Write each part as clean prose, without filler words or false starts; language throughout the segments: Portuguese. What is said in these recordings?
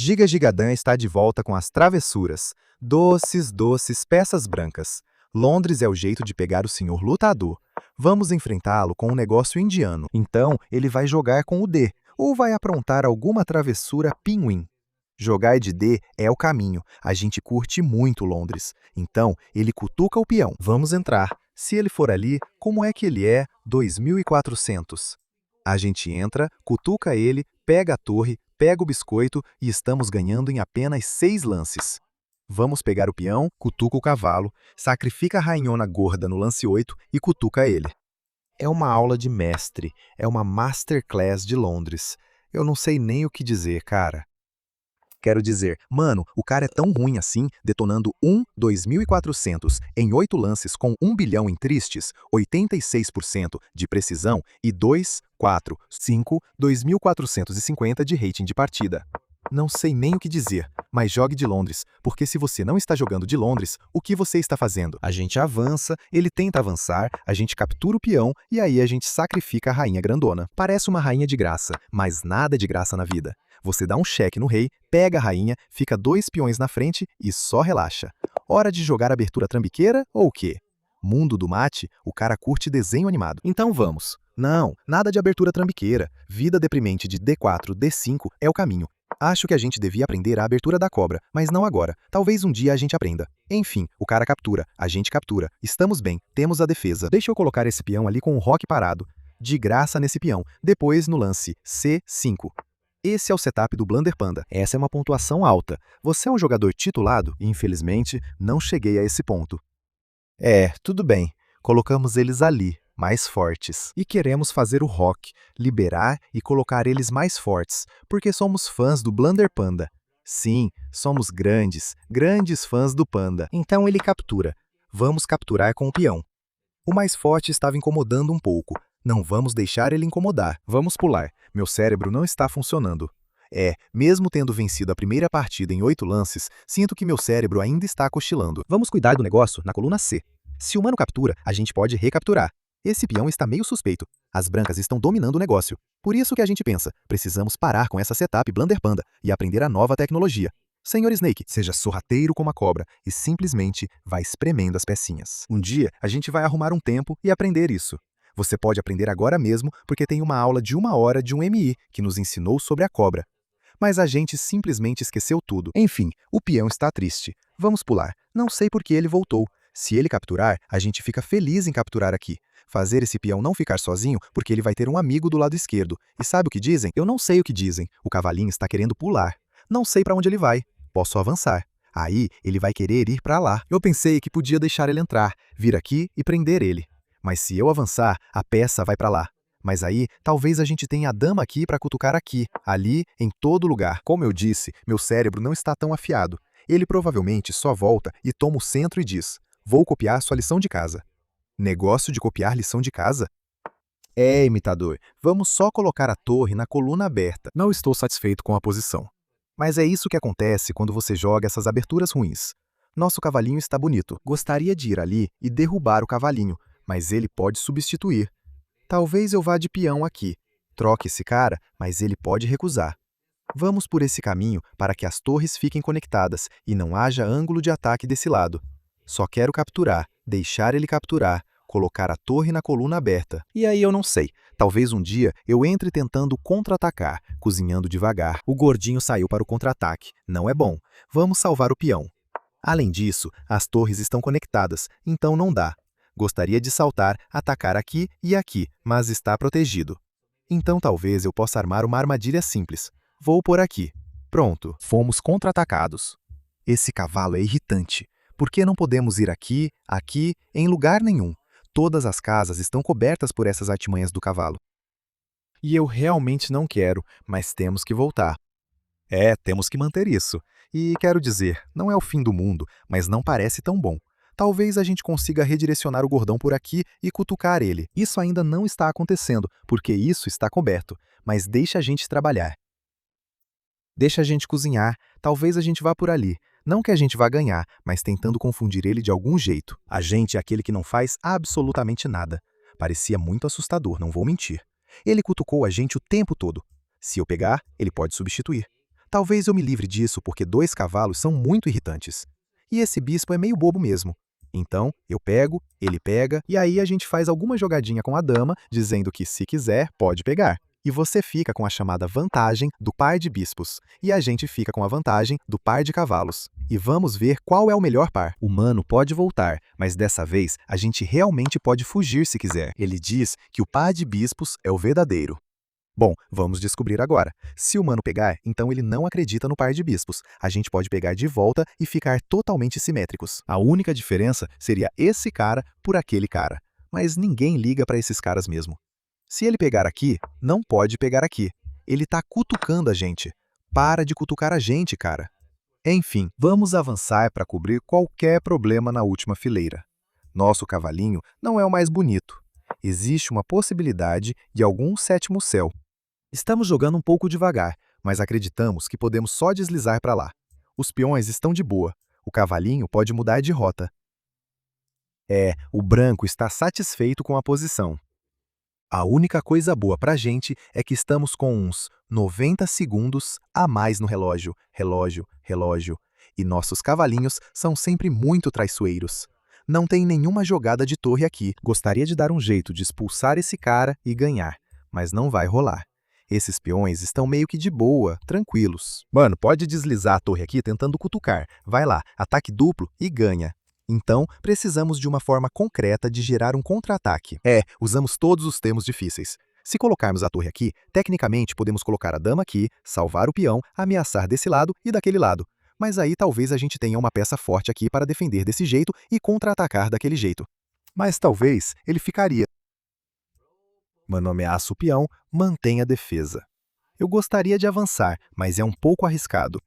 Giga Gigadã está de volta com as travessuras. Doces, doces, peças brancas. Londres é o jeito de pegar o senhor lutador. Vamos enfrentá-lo com um negócio indiano. Então, ele vai jogar com o D, ou vai aprontar alguma travessura pinguim. Jogar de D é o caminho. A gente curte muito Londres. Então, ele cutuca o peão. Vamos entrar. Se ele for ali, como é que ele é 2400? A gente entra, cutuca ele, pega a torre, pega o biscoito e estamos ganhando em apenas 6 lances. Vamos pegar o peão, cutuca o cavalo, sacrifica a rainhona gorda no lance 8 e cutuca ele. É uma aula de mestre, é uma masterclass de Londres. Eu não sei nem o que dizer, cara. Quero dizer, mano, o cara é tão ruim assim, detonando 2400 em 8 lances com 1 bilhão em tristes, 86% de precisão e 2450 de rating de partida. Não sei nem o que dizer, mas jogue de Londres, porque se você não está jogando de Londres, o que você está fazendo? A gente avança, ele tenta avançar, a gente captura o peão e aí a gente sacrifica a rainha grandona. Parece uma rainha de graça, mas nada é de graça na vida. Você dá um cheque no rei, pega a rainha, fica 2 peões na frente e só relaxa. Hora de jogar abertura trambiqueira ou o quê? Mundo do mate, o cara curte desenho animado. Então vamos. Não, nada de abertura trambiqueira. Vida deprimente de D4, D5 é o caminho. Acho que a gente devia aprender a abertura da cobra, mas não agora. Talvez um dia a gente aprenda. Enfim, o cara captura, a gente captura. Estamos bem, temos a defesa. Deixa eu colocar esse peão ali com o roque parado. De graça nesse peão. Depois no lance C5. Esse é o setup do Blunder Panda. Essa é uma pontuação alta. Você é um jogador titulado e, infelizmente, não cheguei a esse ponto. Tudo bem. Colocamos eles ali, mais fortes. E queremos fazer o rock, liberar e colocar eles mais fortes, porque somos fãs do Blunder Panda. Sim, somos grandes, grandes fãs do Panda. Então ele captura. Vamos capturar com o peão. O mais forte estava incomodando um pouco. Não vamos deixar ele incomodar. Vamos pular. Meu cérebro não está funcionando. Mesmo tendo vencido a primeira partida em 8 lances, sinto que meu cérebro ainda está cochilando. Vamos cuidar do negócio na coluna C. Se o mano captura, a gente pode recapturar. Esse peão está meio suspeito. As brancas estão dominando o negócio. Por isso que a gente pensa, precisamos parar com essa setup Blunder Panda e aprender a nova tecnologia. Senhor Snake, seja sorrateiro como a cobra e simplesmente vá espremendo as pecinhas. Um dia, a gente vai arrumar um tempo e aprender isso. Você pode aprender agora mesmo porque tem uma aula de 1 hora de um MI que nos ensinou sobre a cobra. Mas a gente simplesmente esqueceu tudo. Enfim, o peão está triste. Vamos pular. Não sei por que ele voltou. Se ele capturar, a gente fica feliz em capturar aqui. Fazer esse peão não ficar sozinho porque ele vai ter um amigo do lado esquerdo. E sabe o que dizem? Eu não sei o que dizem. O cavalinho está querendo pular. Não sei para onde ele vai. Posso avançar. Aí, ele vai querer ir para lá. Eu pensei que podia deixar ele entrar, vir aqui e prender ele. Mas se eu avançar, a peça vai para lá. Mas aí, talvez a gente tenha a dama aqui para cutucar aqui, ali, em todo lugar. Como eu disse, meu cérebro não está tão afiado. Ele provavelmente só volta e toma o centro e diz: vou copiar sua lição de casa. Negócio de copiar lição de casa? Imitador, vamos só colocar a torre na coluna aberta. Não estou satisfeito com a posição. Mas é isso que acontece quando você joga essas aberturas ruins. Nosso cavalinho está bonito. Gostaria de ir ali e derrubar o cavalinho, mas ele pode substituir. Talvez eu vá de peão aqui. Troque esse cara, mas ele pode recusar. Vamos por esse caminho para que as torres fiquem conectadas e não haja ângulo de ataque desse lado. Só quero capturar, deixar ele capturar, colocar a torre na coluna aberta. E aí eu não sei. Talvez um dia eu entre tentando contra-atacar, cozinhando devagar. O gordinho saiu para o contra-ataque. Não é bom. Vamos salvar o peão. Além disso, as torres estão conectadas, então não dá. Gostaria de saltar, atacar aqui e aqui, mas está protegido. Então talvez eu possa armar uma armadilha simples. Vou por aqui. Pronto, fomos contra-atacados. Esse cavalo é irritante. Por que não podemos ir aqui, aqui, em lugar nenhum? Todas as casas estão cobertas por essas artimanhas do cavalo. E eu realmente não quero, mas temos que voltar. Temos que manter isso. E quero dizer, não é o fim do mundo, mas não parece tão bom. Talvez a gente consiga redirecionar o gordão por aqui e cutucar ele. Isso ainda não está acontecendo, porque isso está coberto. Mas deixa a gente trabalhar. Deixa a gente cozinhar. Talvez a gente vá por ali. Não que a gente vá ganhar, mas tentando confundir ele de algum jeito. A gente é aquele que não faz absolutamente nada. Parecia muito assustador, não vou mentir. Ele cutucou a gente o tempo todo. Se eu pegar, ele pode substituir. Talvez eu me livre disso porque 2 cavalos são muito irritantes. E esse bispo é meio bobo mesmo. Então, eu pego, ele pega, e aí a gente faz alguma jogadinha com a dama, dizendo que se quiser, pode pegar. E você fica com a chamada vantagem do par de bispos, e a gente fica com a vantagem do par de cavalos. E vamos ver qual é o melhor par. O mano pode voltar, mas dessa vez a gente realmente pode fugir se quiser. Ele diz que o par de bispos é o verdadeiro. Bom, vamos descobrir agora. Se o mano pegar, então ele não acredita no par de bispos. A gente pode pegar de volta e ficar totalmente simétricos. A única diferença seria esse cara por aquele cara. Mas ninguém liga para esses caras mesmo. Se ele pegar aqui, não pode pegar aqui. Ele tá cutucando a gente. Para de cutucar a gente, cara. Enfim, vamos avançar para cobrir qualquer problema na última fileira. Nosso cavalinho não é o mais bonito. Existe uma possibilidade de algum sétimo céu. Estamos jogando um pouco devagar, mas acreditamos que podemos só deslizar para lá. Os peões estão de boa. O cavalinho pode mudar de rota. O branco está satisfeito com a posição. A única coisa boa pra gente é que estamos com uns 90 segundos a mais no relógio, relógio. E nossos cavalinhos são sempre muito traiçoeiros. Não tem nenhuma jogada de torre aqui. Gostaria de dar um jeito de expulsar esse cara e ganhar, mas não vai rolar. Esses peões estão meio que de boa, tranquilos. Mano, pode deslizar a torre aqui tentando cutucar. Vai lá, ataque duplo e ganha. Então, precisamos de uma forma concreta de gerar um contra-ataque. Usamos todos os termos difíceis. Se colocarmos a torre aqui, tecnicamente podemos colocar a dama aqui, salvar o peão, ameaçar desse lado e daquele lado. Mas aí talvez a gente tenha uma peça forte aqui para defender desse jeito e contra-atacar daquele jeito. Mas talvez ele ficaria. Mano ameaça o peão, mantém a defesa. Eu gostaria de avançar, mas é um pouco arriscado.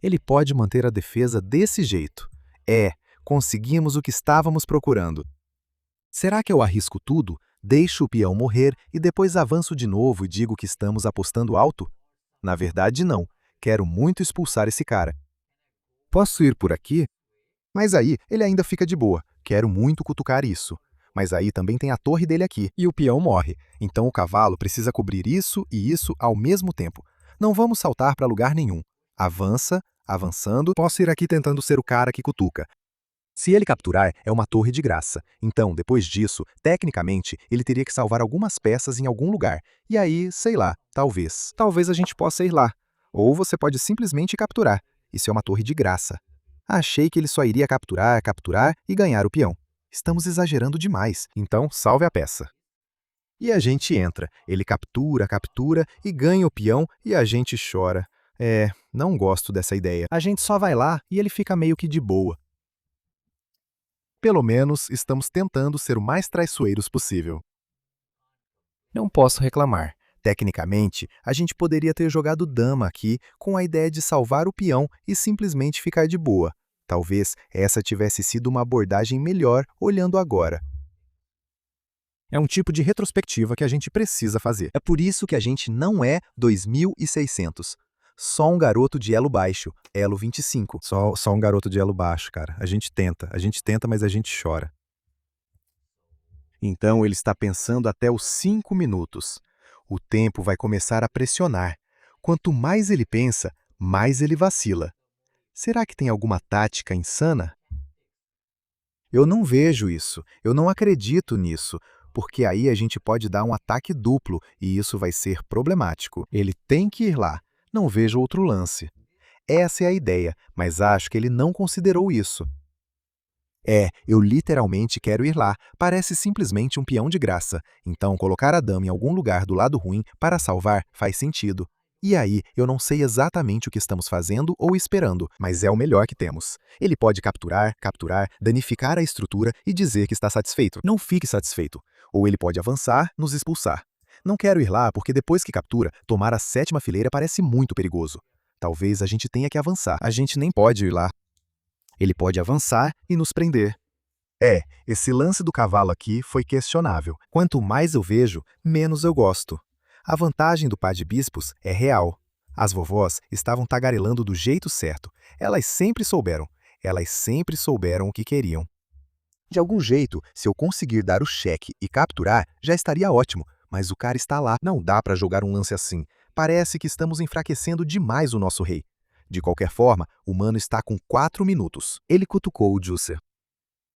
Ele pode manter a defesa desse jeito. Conseguimos o que estávamos procurando. Será que eu arrisco tudo, deixo o peão morrer e depois avanço de novo e digo que estamos apostando alto? Na verdade, não. Quero muito expulsar esse cara. Posso ir por aqui? Mas aí ele ainda fica de boa. Quero muito cutucar isso. Mas aí também tem a torre dele aqui e o peão morre. Então o cavalo precisa cobrir isso e isso ao mesmo tempo. Não vamos saltar para lugar nenhum. Avança, avançando, posso ir aqui tentando ser o cara que cutuca. Se ele capturar, é uma torre de graça. Então, depois disso, tecnicamente, ele teria que salvar algumas peças em algum lugar. E aí, sei lá, talvez. Talvez a gente possa ir lá. Ou você pode simplesmente capturar. Isso é uma torre de graça. Achei que ele só iria capturar e ganhar o peão. Estamos exagerando demais. Então, salve a peça. E a gente entra. Ele captura e ganha o peão e a gente chora. Não gosto dessa ideia. A gente só vai lá e ele fica meio que de boa. Pelo menos, estamos tentando ser o mais traiçoeiros possível. Não posso reclamar. Tecnicamente, a gente poderia ter jogado dama aqui com a ideia de salvar o peão e simplesmente ficar de boa. Talvez essa tivesse sido uma abordagem melhor olhando agora. É um tipo de retrospectiva que a gente precisa fazer. É por isso que a gente não é 2600. Só um garoto de elo baixo, elo 25. Só um garoto de elo baixo, cara. A gente tenta, mas a gente chora. Então ele está pensando até os 5 minutos. O tempo vai começar a pressionar. Quanto mais ele pensa, mais ele vacila. Será que tem alguma tática insana? Eu não vejo isso, eu não acredito nisso, porque aí a gente pode dar um ataque duplo e isso vai ser problemático. Ele tem que ir lá. Não vejo outro lance. Essa é a ideia, mas acho que ele não considerou isso. Eu literalmente quero ir lá. Parece simplesmente um peão de graça. Então, colocar a dama em algum lugar do lado ruim para salvar faz sentido. E aí, eu não sei exatamente o que estamos fazendo ou esperando, mas é o melhor que temos. Ele pode capturar, danificar a estrutura e dizer que está satisfeito. Não fique satisfeito. Ou ele pode avançar, nos expulsar. Não quero ir lá porque depois que captura, tomar a 7ª fileira parece muito perigoso. Talvez a gente tenha que avançar. A gente nem pode ir lá. Ele pode avançar e nos prender. Esse lance do cavalo aqui foi questionável. Quanto mais eu vejo, menos eu gosto. A vantagem do par de bispos é real. As vovós estavam tagarelando do jeito certo. Elas sempre souberam o que queriam. De algum jeito, se eu conseguir dar o cheque e capturar, já estaria ótimo. Mas o cara está lá. Não dá para jogar um lance assim. Parece que estamos enfraquecendo demais o nosso rei. De qualquer forma, o mano está com 4 minutos. Ele cutucou o Juicer.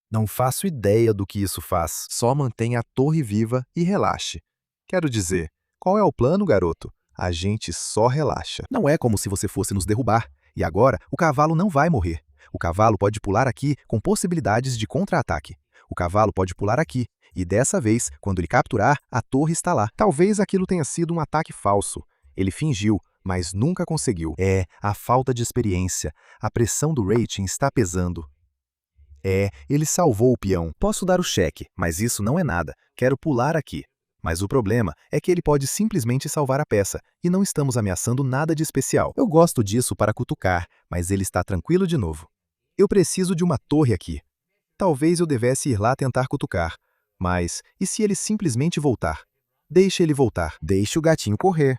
Não faço ideia do que isso faz. Só mantenha a torre viva e relaxe. Quero dizer, qual é o plano, garoto? A gente só relaxa. Não é como se você fosse nos derrubar. E agora, o cavalo não vai morrer. O cavalo pode pular aqui com possibilidades de contra-ataque. O cavalo pode pular aqui. E dessa vez, quando ele capturar, a torre está lá. Talvez aquilo tenha sido um ataque falso. Ele fingiu, mas nunca conseguiu. É, a falta de experiência. A pressão do rating está pesando. Ele salvou o peão. Posso dar o cheque, mas isso não é nada. Quero pular aqui. Mas o problema é que ele pode simplesmente salvar a peça, e não estamos ameaçando nada de especial. Eu gosto disso para cutucar, mas ele está tranquilo de novo. Eu preciso de uma torre aqui. Talvez eu devesse ir lá tentar cutucar. Mas, e se ele simplesmente voltar? Deixe ele voltar. Deixe o gatinho correr.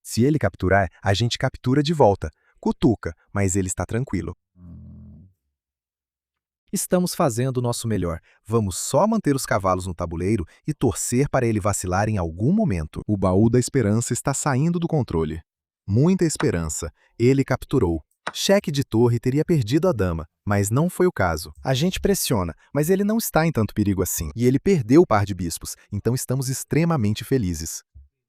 Se ele capturar, a gente captura de volta. Cutuca, mas ele está tranquilo. Estamos fazendo o nosso melhor. Vamos só manter os cavalos no tabuleiro e torcer para ele vacilar em algum momento. O baú da esperança está saindo do controle. Muita esperança. Ele capturou. Cheque de torre teria perdido a dama, mas não foi o caso. A gente pressiona, mas ele não está em tanto perigo assim. E ele perdeu o par de bispos, então estamos extremamente felizes.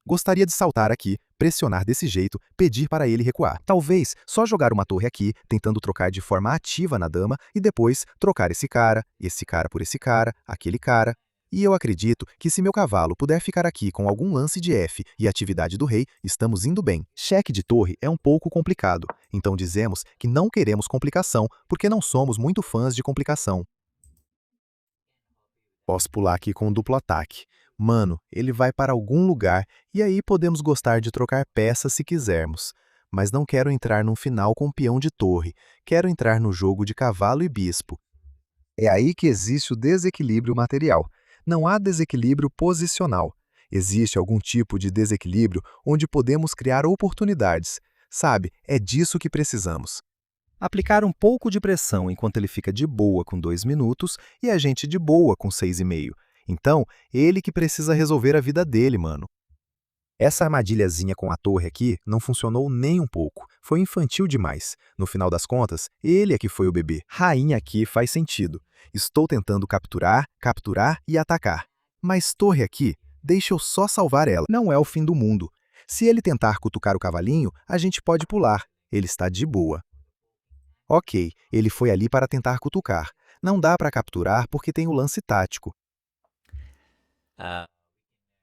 Gostaria de saltar aqui, pressionar desse jeito, pedir para ele recuar. Talvez só jogar uma torre aqui, tentando trocar de forma ativa na dama e depois trocar esse cara por esse cara, aquele cara. E eu acredito que se meu cavalo puder ficar aqui com algum lance de F e atividade do rei, estamos indo bem. Cheque de torre é um pouco complicado, então dizemos que não queremos complicação porque não somos muito fãs de complicação. Posso pular aqui com um duplo ataque. Mano, ele vai para algum lugar e aí podemos gostar de trocar peças se quisermos. Mas não quero entrar num final com peão de torre. Quero entrar no jogo de cavalo e bispo. É aí que existe o desequilíbrio material. Não há desequilíbrio posicional. Existe algum tipo de desequilíbrio onde podemos criar oportunidades. Sabe, é disso que precisamos. Aplicar um pouco de pressão enquanto ele fica de boa com 2 minutos e a gente de boa com 6,5. Então, ele que precisa resolver a vida dele, mano. Essa armadilhazinha com a torre aqui não funcionou nem um pouco. Foi infantil demais. No final das contas, ele é que foi o bebê. Rainha aqui faz sentido. Estou tentando capturar e atacar. Mas torre aqui, deixa eu só salvar ela. Não é o fim do mundo. Se ele tentar cutucar o cavalinho, a gente pode pular. Ele está de boa. Ok, ele foi ali para tentar cutucar. Não dá para capturar porque tem o lance tático.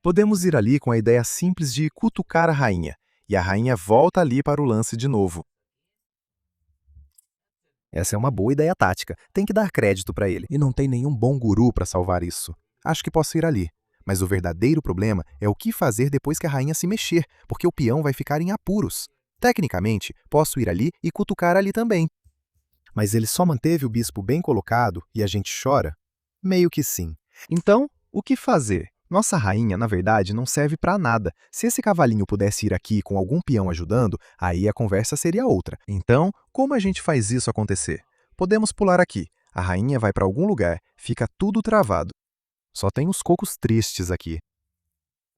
Podemos ir ali com a ideia simples de cutucar a rainha, e a rainha volta ali para o lance de novo. Essa é uma boa ideia tática, tem que dar crédito para ele. E não tem nenhum bom guru para salvar isso. Acho que posso ir ali. Mas o verdadeiro problema é o que fazer depois que a rainha se mexer, porque o peão vai ficar em apuros. Tecnicamente, posso ir ali e cutucar ali também. Mas ele só manteve o bispo bem colocado e a gente chora? Meio que sim. Então, o que fazer? Nossa rainha, na verdade, não serve para nada. Se esse cavalinho pudesse ir aqui com algum peão ajudando, aí a conversa seria outra. Então, como a gente faz isso acontecer? Podemos pular aqui. A rainha vai para algum lugar, fica tudo travado. Só tem os cocos tristes aqui.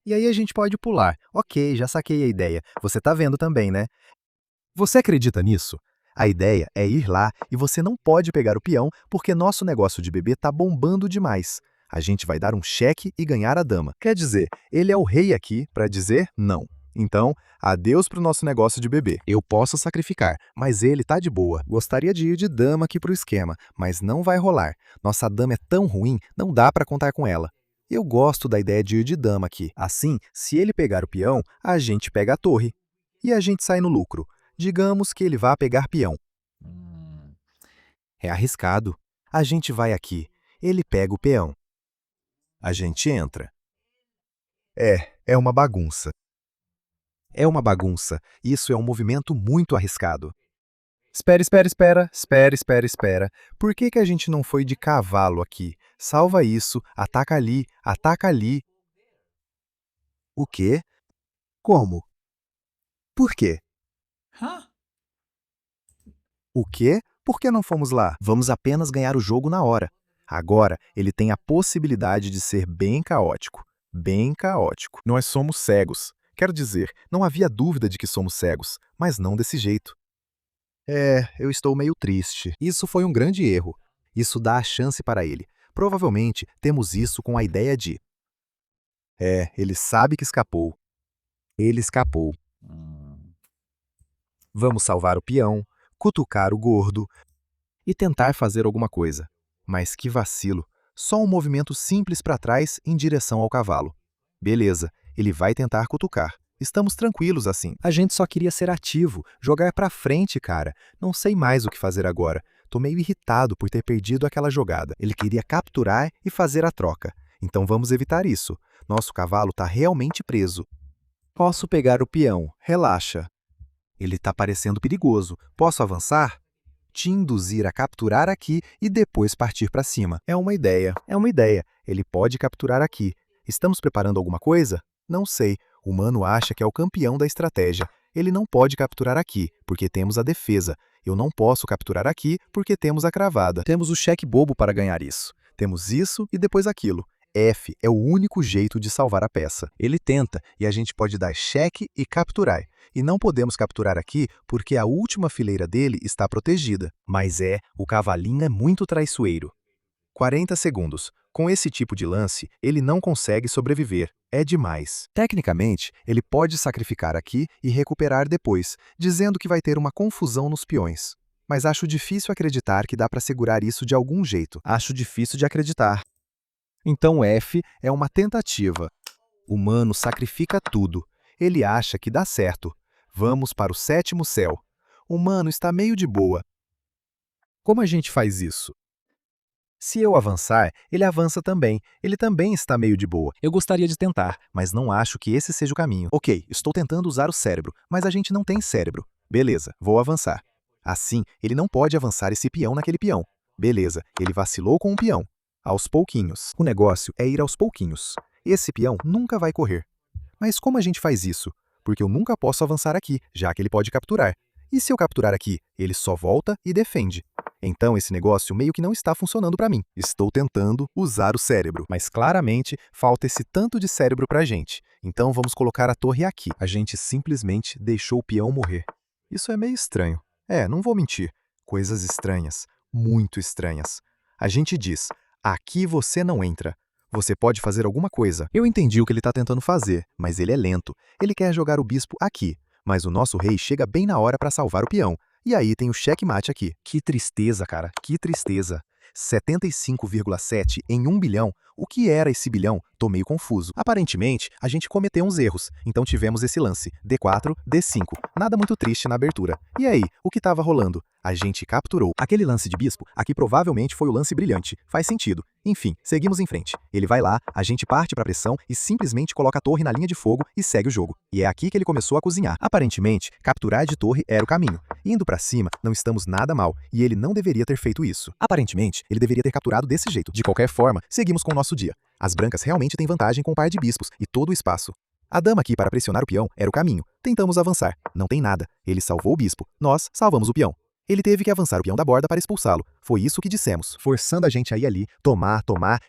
E aí a gente pode pular. Ok, já saquei a ideia. Você tá vendo também, né? Você acredita nisso? A ideia é ir lá e você não pode pegar o peão porque nosso negócio de bebê tá bombando demais. A gente vai dar um cheque e ganhar a dama. Quer dizer, ele é o rei aqui para dizer não. Então, adeus pro nosso negócio de bebê. Eu posso sacrificar, mas ele tá de boa. Gostaria de ir de dama aqui pro esquema, mas não vai rolar. Nossa dama é tão ruim, não dá para contar com ela. Eu gosto da ideia de ir de dama aqui. Assim, se ele pegar o peão, a gente pega a torre. E a gente sai no lucro. Digamos que ele vá pegar peão. É arriscado. A gente vai aqui. Ele pega o peão. A gente entra. É uma bagunça. É uma bagunça. Isso é um movimento muito arriscado. Espera. Por que a gente não foi de cavalo aqui? Salva isso, ataca ali, ataca ali. O quê? Como? Por quê? O quê? Por que não fomos lá? Vamos apenas ganhar o jogo na hora. Agora, ele tem a possibilidade de ser bem caótico. Bem caótico. Nós somos cegos. Quero dizer, não havia dúvida de que somos cegos, mas não desse jeito. Eu estou meio triste. Isso foi um grande erro. Isso dá a chance para ele. Provavelmente temos isso com a ideia de. Ele sabe que escapou. Ele escapou. Vamos salvar o peão, cutucar o gordo e tentar fazer alguma coisa. Mas que vacilo. Só um movimento simples para trás em direção ao cavalo. Beleza, ele vai tentar cutucar. Estamos tranquilos assim. A gente só queria ser ativo, jogar pra frente, cara. Não sei mais o que fazer agora. Tô meio irritado por ter perdido aquela jogada. Ele queria capturar e fazer a troca. Então vamos evitar isso. Nosso cavalo tá realmente preso. Posso pegar o peão, relaxa. Ele tá parecendo perigoso. Posso avançar? Te induzir a capturar aqui e depois partir para cima. É uma ideia. Ele pode capturar aqui. Estamos preparando alguma coisa? Não sei. O humano acha que é o campeão da estratégia. Ele não pode capturar aqui, porque temos a defesa. Eu não posso capturar aqui, porque temos a cravada. Temos o cheque bobo para ganhar isso. Temos isso e depois aquilo. F é o único jeito de salvar a peça. Ele tenta, e a gente pode dar cheque e capturar. E não podemos capturar aqui porque a última fileira dele está protegida. Mas o cavalinho é muito traiçoeiro. 40 segundos. Com esse tipo de lance, ele não consegue sobreviver. É demais. Tecnicamente, ele pode sacrificar aqui e recuperar depois, dizendo que vai ter uma confusão nos peões. Mas acho difícil acreditar que dá para segurar isso de algum jeito. Acho difícil de acreditar. Então F é uma tentativa. O humano sacrifica tudo. Ele acha que dá certo. Vamos para o 7º céu. O humano está meio de boa. Como a gente faz isso? Se eu avançar, ele avança também. Ele também está meio de boa. Eu gostaria de tentar, mas não acho que esse seja o caminho. Ok, estou tentando usar o cérebro, mas a gente não tem cérebro. Beleza, vou avançar. Assim, ele não pode avançar esse peão naquele peão. Beleza, ele vacilou com um peão. Aos pouquinhos. O negócio é ir aos pouquinhos. Esse peão nunca vai correr. Mas como a gente faz isso? Porque eu nunca posso avançar aqui, já que ele pode capturar. E se eu capturar aqui, ele só volta e defende. Então esse negócio meio que não está funcionando para mim. Estou tentando usar o cérebro, mas claramente falta esse tanto de cérebro pra gente. Então vamos colocar a torre aqui. A gente simplesmente deixou o peão morrer. Isso é meio estranho. Não vou mentir. Coisas estranhas. Muito estranhas. A gente diz, aqui você não entra. Você pode fazer alguma coisa. Eu entendi o que ele está tentando fazer, mas ele é lento. Ele quer jogar o bispo aqui, mas o nosso rei chega bem na hora para salvar o peão. E aí tem o checkmate aqui. Que tristeza, cara, que tristeza. 75,7 em 1 bilhão. O que era esse bilhão? Tô meio confuso. Aparentemente, a gente cometeu uns erros, então tivemos esse lance. D4, D5. Nada muito triste na abertura. E aí, o que estava rolando? A gente capturou. Aquele lance de bispo, aqui provavelmente foi o lance brilhante. Faz sentido. Enfim, seguimos em frente. Ele vai lá, a gente parte para a pressão e simplesmente coloca a torre na linha de fogo e segue o jogo. E é aqui que ele começou a cozinhar. Aparentemente, capturar de torre era o caminho. Indo para cima, não estamos nada mal, e ele não deveria ter feito isso. Aparentemente, ele deveria ter capturado desse jeito. De qualquer forma, seguimos com o nosso dia. As brancas realmente têm vantagem com o par de bispos e todo o espaço. A dama aqui para pressionar o peão era o caminho. Tentamos avançar. Não tem nada. Ele salvou o bispo. Nós salvamos o peão. Ele teve que avançar o peão da borda para expulsá-lo. Foi isso que dissemos, forçando a gente a ir ali, tomar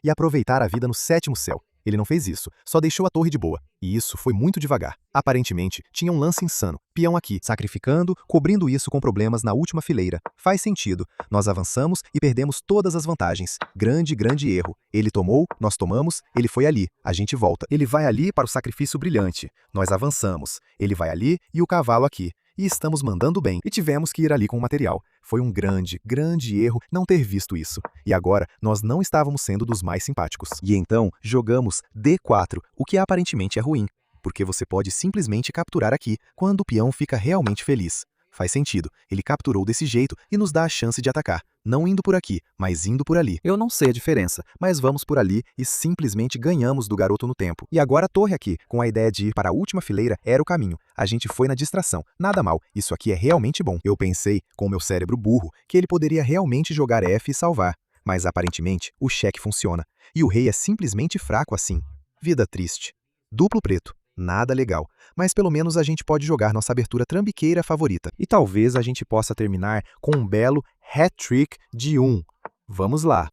e aproveitar a vida no 7º céu. Ele não fez isso, só deixou a torre de boa. E isso foi muito devagar. Aparentemente, tinha um lance insano. Peão aqui, sacrificando, cobrindo isso com problemas na última fileira. Faz sentido. Nós avançamos e perdemos todas as vantagens. Grande, grande erro. Ele tomou, nós tomamos, ele foi ali. A gente volta. Ele vai ali para o sacrifício brilhante. Nós avançamos. Ele vai ali e o cavalo aqui. E estamos mandando bem, e tivemos que ir ali com o material. Foi um grande, grande erro não ter visto isso. E agora, nós não estávamos sendo dos mais simpáticos. E então, jogamos D4, o que aparentemente é ruim, porque você pode simplesmente capturar aqui, quando o peão fica realmente feliz. Faz sentido, ele capturou desse jeito e nos dá a chance de atacar, não indo por aqui, mas indo por ali. Eu não sei a diferença, mas vamos por ali e simplesmente ganhamos do garoto no tempo. E agora a torre aqui, com a ideia de ir para a última fileira, era o caminho. A gente foi na distração. Nada mal, isso aqui é realmente bom. Eu pensei, com meu cérebro burro, que ele poderia realmente jogar F e salvar. Mas aparentemente, o cheque funciona. E o rei é simplesmente fraco assim. Vida triste. Duplo preto. Nada legal, mas pelo menos a gente pode jogar nossa abertura trambiqueira favorita. E talvez a gente possa terminar com um belo hat-trick de 1. Vamos lá.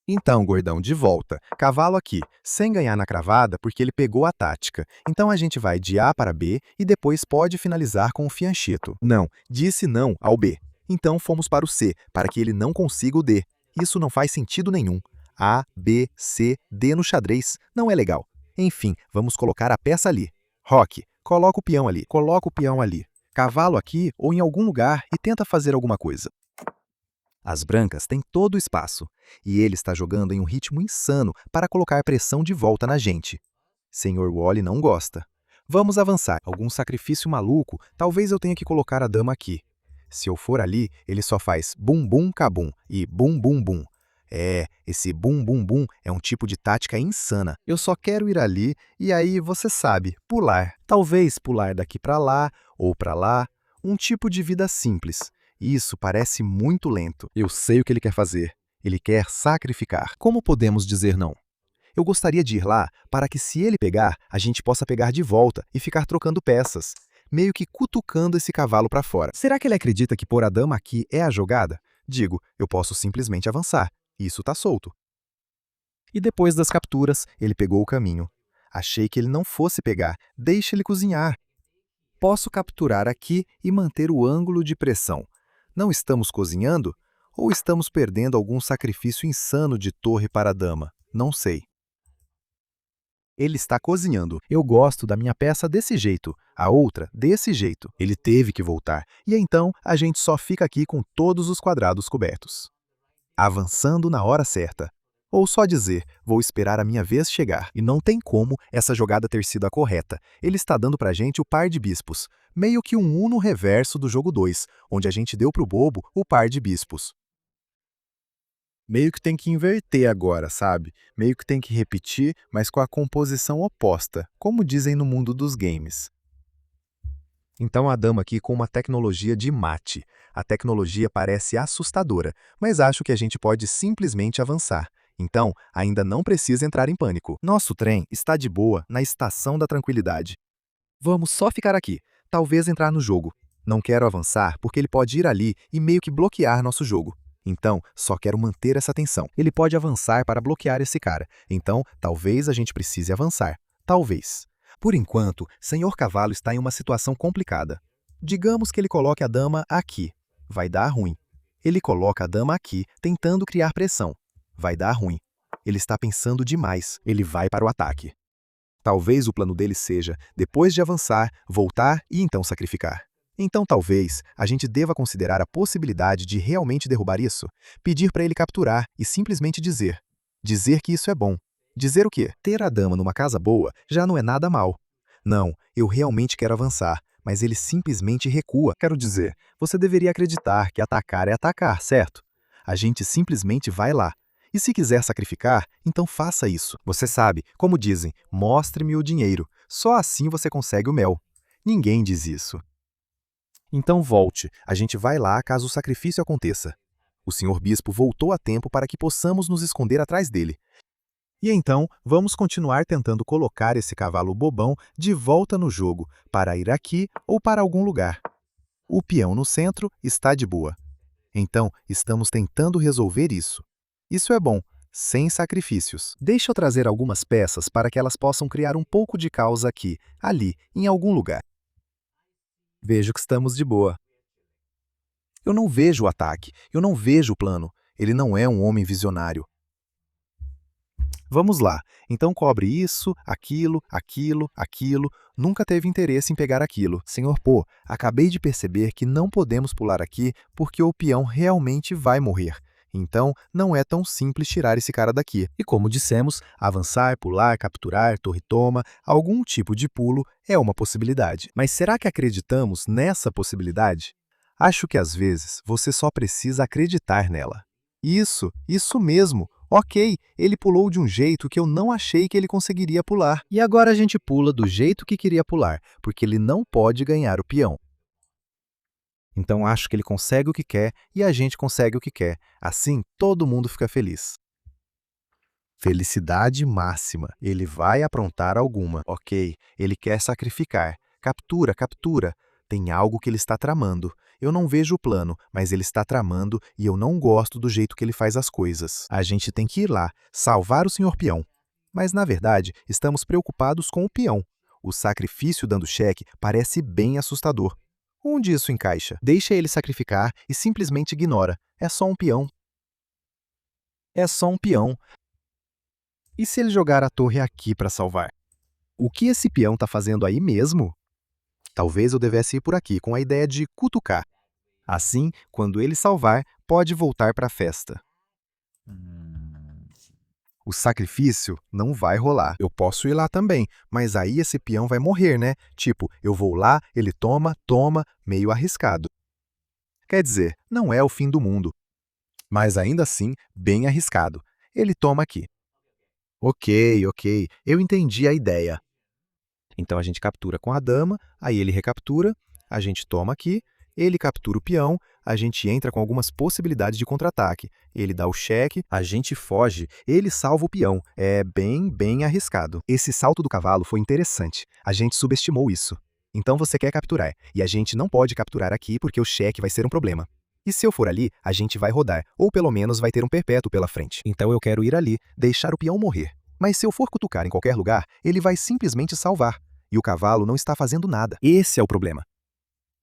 Então, gordão, de volta. Cavalo aqui, sem ganhar na cravada porque ele pegou a tática. Então a gente vai de A para B e depois pode finalizar com o fianchito. Não, disse não ao B. Então fomos para o C, para que ele não consiga o D. Isso não faz sentido nenhum. A, B, C, D no xadrez não é legal. Enfim, vamos colocar a peça ali. Roque, coloca o peão ali, coloca o peão ali. Cavalo aqui ou em algum lugar e tenta fazer alguma coisa. As brancas têm todo o espaço, e ele está jogando em um ritmo insano para colocar pressão de volta na gente. Senhor Wally não gosta. Vamos avançar. Algum sacrifício maluco, talvez eu tenha que colocar a dama aqui. Se eu for ali, ele só faz bum bum cabum e bum bum bum. Esse bum bum bum é um tipo de tática insana. Eu só quero ir ali e aí, você sabe, pular. Talvez pular daqui para lá ou para lá. Um tipo de vida simples. Isso parece muito lento. Eu sei o que ele quer fazer. Ele quer sacrificar. Como podemos dizer não? Eu gostaria de ir lá para que, se ele pegar, a gente possa pegar de volta e ficar trocando peças, meio que cutucando esse cavalo para fora. Será que ele acredita que pôr a dama aqui é a jogada? Digo, eu posso simplesmente avançar. Isso está solto. E depois das capturas, ele pegou o caminho. Achei que ele não fosse pegar. Deixe ele cozinhar. Posso capturar aqui e manter o ângulo de pressão. Não estamos cozinhando? Ou estamos perdendo algum sacrifício insano de torre para a dama? Não sei. Ele está cozinhando. Eu gosto da minha peça desse jeito, a outra desse jeito. Ele teve que voltar. E então a gente só fica aqui com todos os quadrados cobertos. Avançando na hora certa. Ou só dizer, vou esperar a minha vez chegar. E não tem como essa jogada ter sido a correta. Ele está dando pra gente o par de bispos. Meio que um Uno reverso do jogo 2, onde a gente deu pro bobo o par de bispos. Meio que tem que inverter agora, sabe? Meio que tem que repetir, mas com a composição oposta, como dizem no mundo dos games. Então a dama aqui com uma tecnologia de mate. A tecnologia parece assustadora, mas acho que a gente pode simplesmente avançar. Então, ainda não precisa entrar em pânico. Nosso trem está de boa na estação da tranquilidade. Vamos só ficar aqui, talvez entrar no jogo. Não quero avançar porque ele pode ir ali e meio que bloquear nosso jogo. Então, só quero manter essa tensão. Ele pode avançar para bloquear esse cara. Então, talvez a gente precise avançar. Talvez. Por enquanto, Senhor Cavalo está em uma situação complicada. Digamos que ele coloque a dama aqui. Vai dar ruim. Ele coloca a dama aqui, tentando criar pressão. Vai dar ruim. Ele está pensando demais. Ele vai para o ataque. Talvez o plano dele seja, depois de avançar, voltar e então sacrificar. Então talvez a gente deva considerar a possibilidade de realmente derrubar isso, pedir para ele capturar e simplesmente dizer. Dizer que isso é bom. Dizer o quê? Ter a dama numa casa boa já não é nada mal. Não, eu realmente quero avançar, mas ele simplesmente recua. Quero dizer, você deveria acreditar que atacar é atacar, certo? A gente simplesmente vai lá. E se quiser sacrificar, então faça isso. Você sabe, como dizem, mostre-me o dinheiro. Só assim você consegue o mel. Ninguém diz isso. Então volte, a gente vai lá caso o sacrifício aconteça. O senhor bispo voltou a tempo para que possamos nos esconder atrás dele. E então, vamos continuar tentando colocar esse cavalo bobão de volta no jogo, para ir aqui ou para algum lugar. O peão no centro está de boa. Então, estamos tentando resolver isso. Isso é bom, sem sacrifícios. Deixa eu trazer algumas peças para que elas possam criar um pouco de caos aqui, ali, em algum lugar. Vejo que estamos de boa. Eu não vejo o ataque, eu não vejo o plano. Ele não é um homem visionário. Vamos lá, então cobre isso, aquilo, aquilo, aquilo. Nunca teve interesse em pegar aquilo. Senhor Po, acabei de perceber que não podemos pular aqui porque o peão realmente vai morrer. Então, não é tão simples tirar esse cara daqui. E como dissemos, avançar, pular, capturar, torre-toma, algum tipo de pulo é uma possibilidade. Mas será que acreditamos nessa possibilidade? Acho que às vezes você só precisa acreditar nela. Isso mesmo. Ok, ele pulou de um jeito que eu não achei que ele conseguiria pular. E agora a gente pula do jeito que queria pular, porque ele não pode ganhar o peão. Então acho que ele consegue o que quer e a gente consegue o que quer. Assim, todo mundo fica feliz. Felicidade máxima. Ele vai aprontar alguma. Ok, ele quer sacrificar. Captura, captura. Tem algo que ele está tramando. Eu não vejo o plano, mas ele está tramando e eu não gosto do jeito que ele faz as coisas. A gente tem que ir lá, salvar o Senhor Peão. Mas, na verdade, estamos preocupados com o peão. O sacrifício dando cheque parece bem assustador. Onde isso encaixa? Deixa ele sacrificar e simplesmente ignora. É só um peão. É só um peão. E se ele jogar a torre aqui para salvar? O que esse peão está fazendo aí mesmo? Talvez eu devesse ir por aqui com a ideia de cutucar. Assim, quando ele salvar, pode voltar para a festa. O sacrifício não vai rolar. Eu posso ir lá também, mas aí esse peão vai morrer, né? Tipo, eu vou lá, ele toma, meio arriscado. Quer dizer, não é o fim do mundo. Mas ainda assim, bem arriscado. Ele toma aqui. Ok, eu entendi a ideia. Então a gente captura com a dama, aí ele recaptura, a gente toma aqui, ele captura o peão, a gente entra com algumas possibilidades de contra-ataque. Ele dá o cheque, a gente foge, ele salva o peão. É bem arriscado. Esse salto do cavalo foi interessante. A gente subestimou isso. Então você quer capturar, e a gente não pode capturar aqui porque o cheque vai ser um problema. E se eu for ali, a gente vai rodar, ou pelo menos vai ter um perpétuo pela frente. Então eu quero ir ali, deixar o peão morrer. Mas se eu for cutucar em qualquer lugar, ele vai simplesmente salvar. E o cavalo não está fazendo nada. Esse é o problema.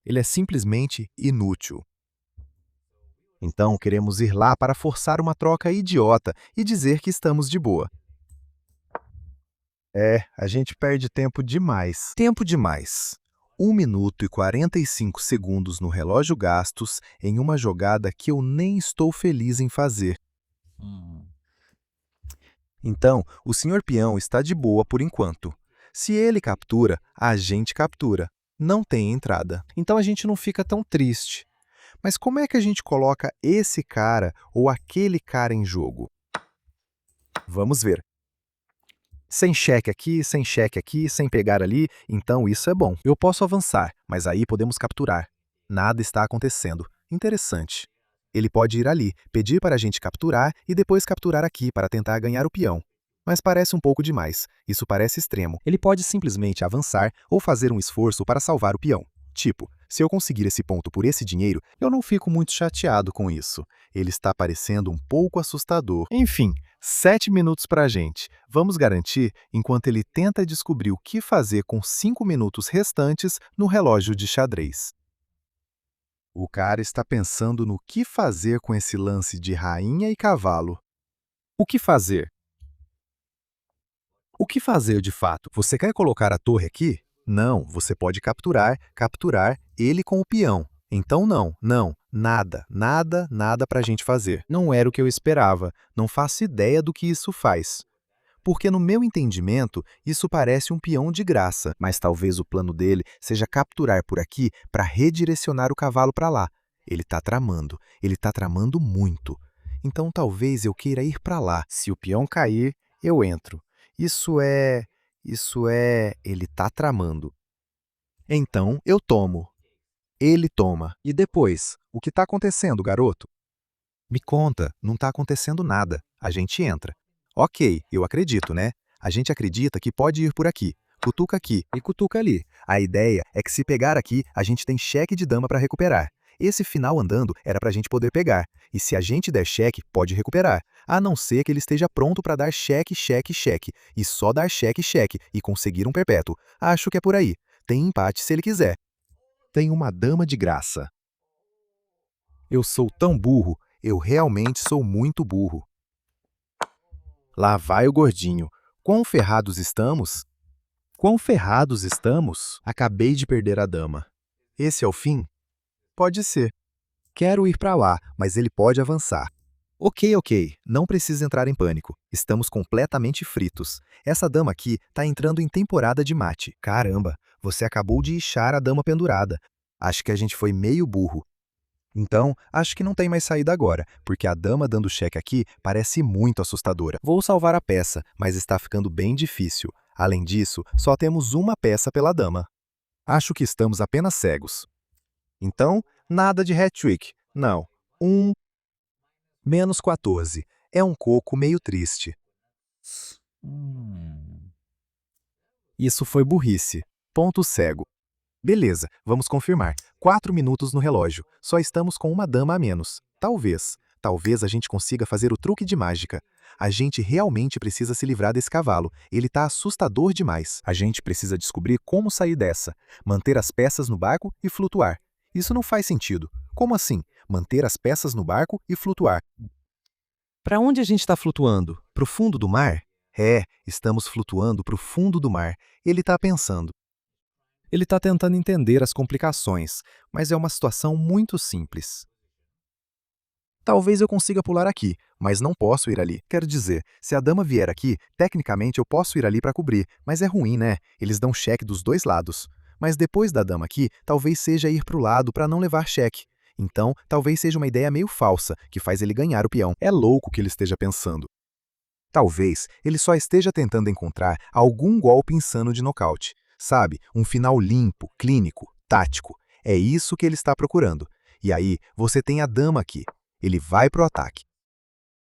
Ele é simplesmente inútil. Então queremos ir lá para forçar uma troca idiota e dizer que estamos de boa. A gente perde tempo demais. Tempo demais. 1 minuto e 45 segundos no relógio gastos em uma jogada que eu nem estou feliz em fazer. Então, o senhor peão está de boa por enquanto. Se ele captura, a gente captura. Não tem entrada. Então a gente não fica tão triste. Mas como é que a gente coloca esse cara ou aquele cara em jogo? Vamos ver. Sem cheque aqui, sem pegar ali, então isso é bom. Eu posso avançar, mas aí podemos capturar. Nada está acontecendo. Interessante. Ele pode ir ali, pedir para a gente capturar e depois capturar aqui para tentar ganhar o peão. Mas parece um pouco demais. Isso parece extremo. Ele pode simplesmente avançar ou fazer um esforço para salvar o peão. Tipo, se eu conseguir esse ponto por esse dinheiro, eu não fico muito chateado com isso. Ele está parecendo um pouco assustador. Enfim, 7 minutos para a gente. Vamos garantir enquanto ele tenta descobrir o que fazer com 5 minutos restantes no relógio de xadrez. O cara está pensando no que fazer com esse lance de rainha e cavalo. O que fazer? O que fazer de fato? Você quer colocar a torre aqui? Não, você pode capturar ele com o peão. Então nada para a gente fazer. Não era o que eu esperava, não faço ideia do que isso faz. Porque no meu entendimento, isso parece um peão de graça, mas talvez o plano dele seja capturar por aqui para redirecionar o cavalo para lá. Ele está tramando muito. Então talvez eu queira ir para lá. Se o peão cair, eu entro. Isso é... Ele está tramando. Então eu tomo. Ele toma. E depois? O que está acontecendo, garoto? Me conta, não está acontecendo nada. A gente entra. Ok, eu acredito, né? A gente acredita que pode ir por aqui. Cutuca aqui e cutuca ali. A ideia é que se pegar aqui, a gente tem cheque de dama para recuperar. Esse final andando era para a gente poder pegar. E se a gente der cheque, pode recuperar. A não ser que ele esteja pronto para dar cheque. E só dar cheque e conseguir um perpétuo. Acho que é por aí. Tem empate se ele quiser. Tem uma dama de graça. Eu sou tão burro. Eu realmente sou muito burro. Lá vai o gordinho. Quão ferrados estamos? Quão ferrados estamos? Acabei de perder a dama. Esse é o fim? Pode ser. Quero ir para lá, mas ele pode avançar. Ok, não precisa entrar em pânico. Estamos completamente fritos. Essa dama aqui tá entrando em temporada de mate. Caramba, você acabou de ixar a dama pendurada. Acho que a gente foi meio burro. Então, acho que não tem mais saída agora, porque a dama dando cheque aqui parece muito assustadora. Vou salvar a peça, mas está ficando bem difícil. Além disso, só temos uma peça pela dama. Acho que estamos apenas cegos. Então, nada de hat-trick. Não. Menos 14. É um coco meio triste. Isso foi burrice. Ponto cego. Beleza, vamos confirmar. 4 minutos no relógio. Só estamos com uma dama a menos. Talvez a gente consiga fazer o truque de mágica. A gente realmente precisa se livrar desse cavalo. Ele tá assustador demais. A gente precisa descobrir como sair dessa. Manter as peças no barco e flutuar. Isso não faz sentido. Como assim? Manter as peças no barco e flutuar. Para onde a gente está flutuando? Para o fundo do mar? É, estamos flutuando para o fundo do mar. Ele está pensando. Ele está tentando entender as complicações, mas é uma situação muito simples. Talvez eu consiga pular aqui, mas não posso ir ali. Quero dizer, se a dama vier aqui, tecnicamente eu posso ir ali para cobrir, mas é ruim, né? Eles dão cheque dos dois lados. Mas depois da dama aqui, talvez seja ir para o lado para não levar cheque. Então, talvez seja uma ideia meio falsa, que faz ele ganhar o peão. É louco que ele esteja pensando. Talvez ele só esteja tentando encontrar algum golpe insano de nocaute. Sabe, um final limpo, clínico, tático. É isso que ele está procurando. E aí, você tem a dama aqui. Ele vai pro ataque.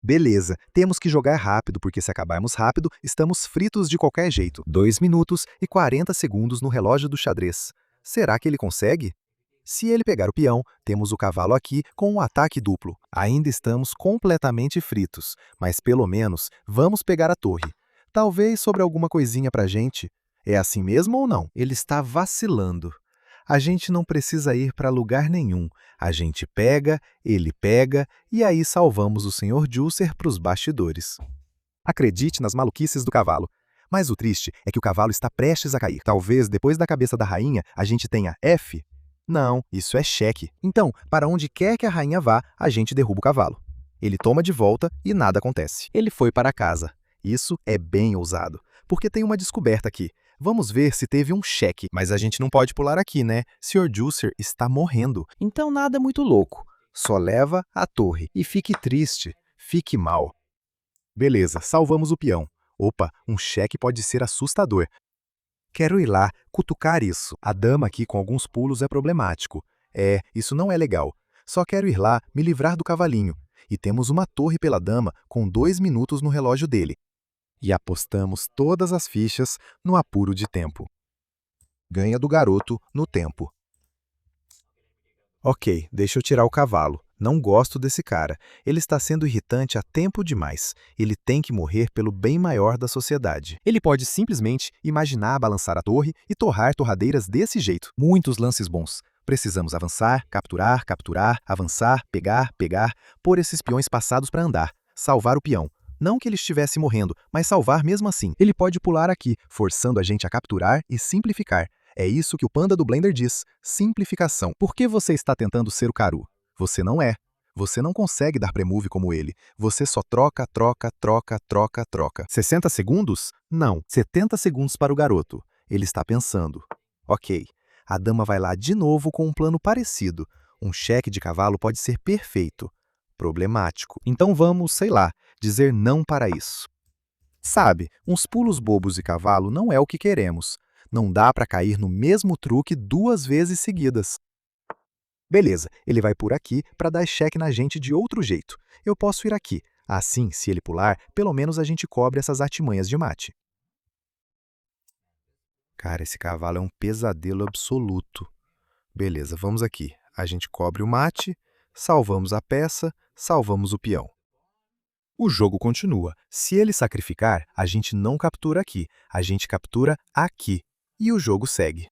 Beleza, temos que jogar rápido, porque se acabarmos rápido, estamos fritos de qualquer jeito. 2 minutos e 40 segundos no relógio do xadrez. Será que ele consegue? Se ele pegar o peão, temos o cavalo aqui com um ataque duplo. Ainda estamos completamente fritos, mas pelo menos vamos pegar a torre. Talvez sobre alguma coisinha pra gente. É assim mesmo ou não? Ele está vacilando. A gente não precisa ir para lugar nenhum. A gente pega, ele pega, e aí salvamos o Sr. Dulcer para os bastidores. Acredite nas maluquices do cavalo. Mas o triste é que o cavalo está prestes a cair. Talvez depois da cabeça da rainha a gente tenha F? Não, isso é cheque. Então, para onde quer que a rainha vá, a gente derruba o cavalo. Ele toma de volta e nada acontece. Ele foi para casa. Isso é bem ousado, porque tem uma descoberta aqui. Vamos ver se teve um cheque, mas a gente não pode pular aqui, né? Sr. Dulcer está morrendo, então nada muito louco. Só leva a torre e fique triste, fique mal. Beleza, salvamos o peão. Opa, um cheque pode ser assustador. Quero ir lá, cutucar isso. A dama aqui com alguns pulos é problemático. Isso não é legal. Só quero ir lá, me livrar do cavalinho. E temos uma torre pela dama com 2 minutos no relógio dele. E apostamos todas as fichas no apuro de tempo. Ganha do garoto no tempo. Ok, deixa eu tirar o cavalo. Não gosto desse cara. Ele está sendo irritante há tempo demais. Ele tem que morrer pelo bem maior da sociedade. Ele pode simplesmente imaginar balançar a torre e torrar torradeiras desse jeito. Muitos lances bons. Precisamos avançar, capturar, capturar, avançar, pegar, pegar, pôr esses peões passados para andar, salvar o peão. Não que ele estivesse morrendo, mas salvar mesmo assim. Ele pode pular aqui, forçando a gente a capturar e simplificar. É isso que o panda do Blender diz, simplificação. Por que você está tentando ser o Karu? Você não é. Você não consegue dar premove como ele. Você só troca, troca, troca, troca, troca. 60 segundos? Não. 70 segundos para o garoto. Ele está pensando. Ok. A dama vai lá de novo com um plano parecido. Um cheque de cavalo pode ser perfeito. Problemático. Então vamos, sei lá, dizer não para isso. Sabe, uns pulos bobos de cavalo não é o que queremos. Não dá para cair no mesmo truque 2 vezes seguidas. Beleza, ele vai por aqui para dar cheque na gente de outro jeito. Eu posso ir aqui. Assim, se ele pular, pelo menos a gente cobre essas artimanhas de mate. Cara, esse cavalo é um pesadelo absoluto. Beleza, vamos aqui. A gente cobre o mate, salvamos a peça, salvamos o peão. O jogo continua. Se ele sacrificar, a gente não captura aqui. A gente captura aqui. E o jogo segue.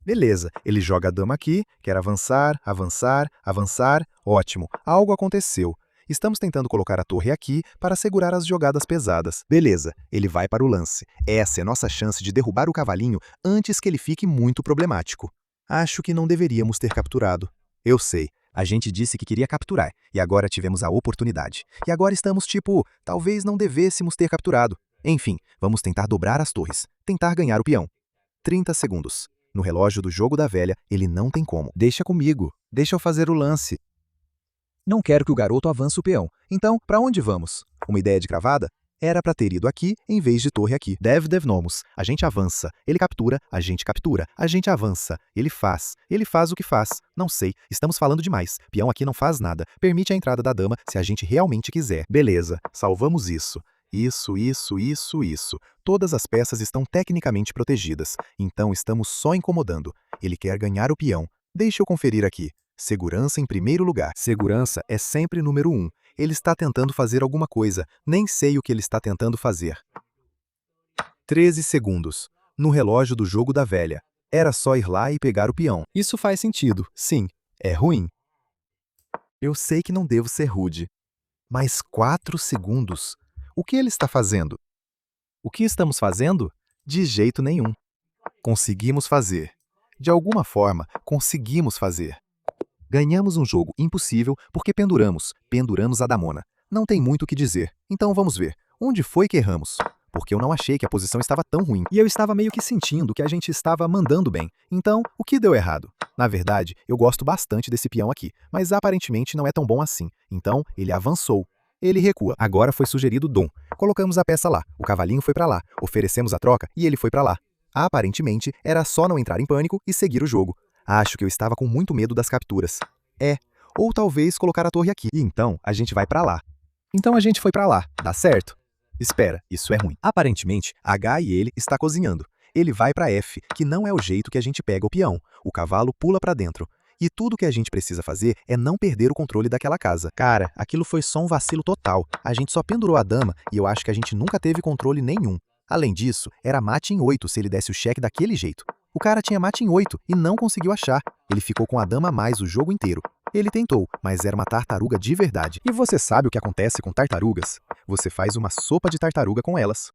Beleza, ele joga a dama aqui, quer avançar, avançar, avançar. Ótimo, algo aconteceu. Estamos tentando colocar a torre aqui para segurar as jogadas pesadas. Beleza, ele vai para o lance. Essa é nossa chance de derrubar o cavalinho antes que ele fique muito problemático. Acho que não deveríamos ter capturado. Eu sei, a gente disse que queria capturar, e agora tivemos a oportunidade. E agora estamos tipo, talvez não devêssemos ter capturado. Enfim, vamos tentar dobrar as torres, tentar ganhar o peão. 30 segundos. No relógio do jogo da velha, ele não tem como. Deixa comigo, deixa eu fazer o lance. Não quero que o garoto avance o peão. Então, para onde vamos? Uma ideia de cravada? Era para ter ido aqui em vez de torre aqui. Devnomos. A gente avança. Ele captura, a gente captura. A gente avança. Ele faz. Ele faz o que faz. Não sei. Estamos falando demais. Peão aqui não faz nada. Permite a entrada da dama se a gente realmente quiser. Beleza. Salvamos isso. Isso. Todas as peças estão tecnicamente protegidas, então estamos só incomodando. Ele quer ganhar o peão. Deixa eu conferir aqui. Segurança em primeiro lugar. Segurança é sempre número 1. Ele está tentando fazer alguma coisa. Nem sei o que ele está tentando fazer. 13 segundos. No relógio do jogo da velha. Era só ir lá e pegar o peão. Isso faz sentido, sim. É ruim. Eu sei que não devo ser rude. Mas 4 segundos? O que ele está fazendo? O que estamos fazendo? De jeito nenhum. Conseguimos fazer. De alguma forma, conseguimos fazer. Ganhamos um jogo impossível porque penduramos a damona. Não tem muito o que dizer, então vamos ver. Onde foi que erramos? Porque eu não achei que a posição estava tão ruim. E eu estava meio que sentindo que a gente estava mandando bem. Então, o que deu errado? Na verdade, eu gosto bastante desse peão aqui, mas aparentemente não é tão bom assim. Então, ele avançou. Ele recua. Agora foi sugerido Dom. Colocamos a peça lá, o cavalinho foi para lá, oferecemos a troca e ele foi para lá. Aparentemente, era só não entrar em pânico e seguir o jogo. Acho que eu estava com muito medo das capturas. Ou talvez colocar a torre aqui. E então, a gente vai para lá. Então a gente foi para lá, dá certo? Espera, isso é ruim. Aparentemente, H e ele está cozinhando. Ele vai para F, que não é o jeito que a gente pega o peão. O cavalo pula para dentro. E tudo que a gente precisa fazer é não perder o controle daquela casa. Cara, aquilo foi só um vacilo total. A gente só pendurou a dama e eu acho que a gente nunca teve controle nenhum. Além disso, era mate em 8 se ele desse o cheque daquele jeito. O cara tinha mate em 8 e não conseguiu achar. Ele ficou com a dama a mais o jogo inteiro. Ele tentou, mas era uma tartaruga de verdade. E você sabe o que acontece com tartarugas? Você faz uma sopa de tartaruga com elas.